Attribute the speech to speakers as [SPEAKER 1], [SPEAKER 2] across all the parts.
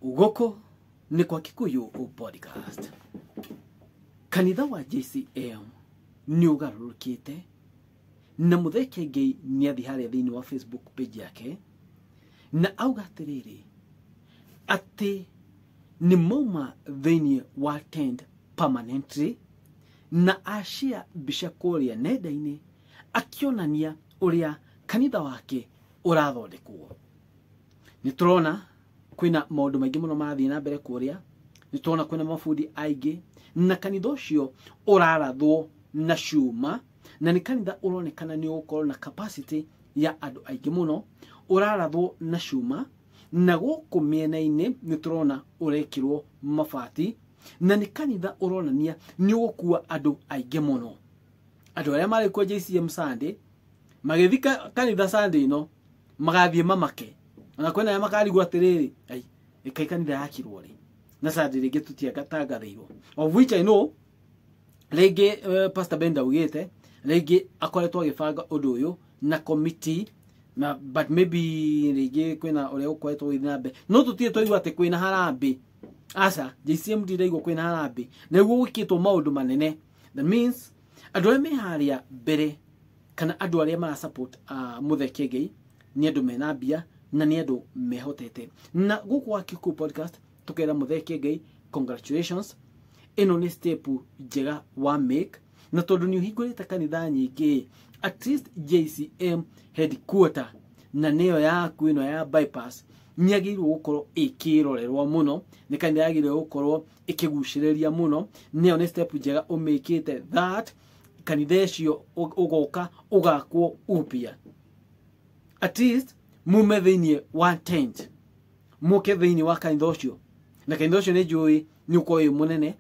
[SPEAKER 1] Ugoko ni kwa Kikuyu podcast. Kanitha wa JCM ni ugarurukite na Muthee Ngai ni athi haria thiini wa Facebook page yake na auga atiriri ati ni mauma thiini wa tent permanently na ashia bisha kuria nenda-ini akionania uria kanitha wake urathondekwo. Ni turona kwina maundu maingi muno marathii na mbere kuria, ni turona kwina mafundi aingi na kanitha ucio urarathwo na cuma, na ni kanitha uronekana ni ukorwo na capacity ya andu aingi muno, urarathwo na cuma, na guku miena-ini ni turona urekirwo mabati, na ni kanitha uronania ni ugukua andu aingi muno. Andu aria mari kwa JCM Sunday magithika kanitha Sunday no magathie mamake, na kwena ya makarigwo atiriri ai ikai kanitha yakirwo ri na Sunday ringi tutiagatangathirwo, of which I know ringi Pastor Benda ugite ringi akoretwo agibanga undu uyu na committee na but maybe ringi kwina uria ukoretwo withambe no tutie twaigua ati kwina harambe. Asa JCM ndiraigwo kwina harambe na guo wikitwo maundu manene. That means andu aria me haria mbere kana andu aria mara support Muthee Ngai ni andu mena mbia na ni andu mehotete. Na guku wa Kikuyu podcast tukera Muthee Ngai congratulations, ino ni step njega wa make, na tondu ni uhingurite kanitha nyingi, at least JCM headquarter na neyo yaku ino ya bypass nyagirwo gukorwo ikirorerwa muno, ni kanitha yagirwo gukorwo ikiguciriria muno. Neyo ni step njega umikite that kanitha cio ugoka ugakwo upia. At least mume thiini wa tent, muke thiini wa kanitha ucio, na kanitha ucio ni njui ni ukorwo wi munene,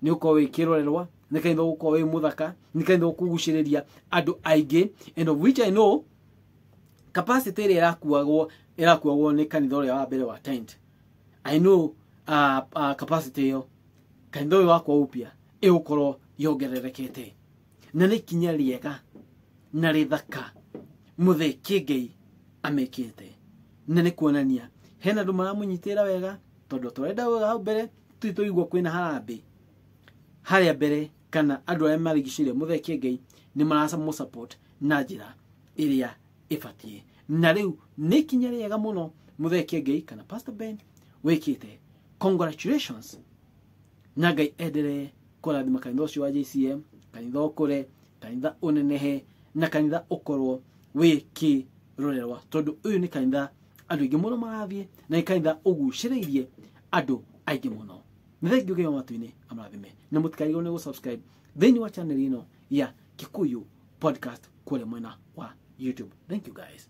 [SPEAKER 1] ni ukorwo ikirorerwa, ni kanitha ukorwo wi muthaka, ni kanitha ukuguciriria andu aingi, and of which I know capacity ira irakuagwo ni kanitha uria wa mbere wa tent. I know capacity yo kanitha uyu wakwa upia igukorwo yongererekete, na ni kinya riega na rithaka Muthee Ngai amekite, na ni kuonania hena andu maramunyitira wega, tondu turenda hau mbere tuituigwo kwina harambe haria mbere, kana andu aria marigicirie Muthee Ngai ni marasa mu support na njira iria ifatie. Na riu ni kinya riega muno Muthee Ngai kana Pastor Ben wikite. Congratulations, na Ngai endere kurathima kanitha ucio wa JCM, kanitha ukure, kanitha unenehe, na kanitha ukorwo wikirorerwa, tondu uyu ni kanitha andu aingi muno marathie, na ni kanitha uguciriirie andu aingi muno. Ni thengiu Ngai matu-ini amrathime, na mutikarigwo ni gusubscribe thiini wa channel ino ya Kikuyu podcast kule mwena wa YouTube. Thank you guys.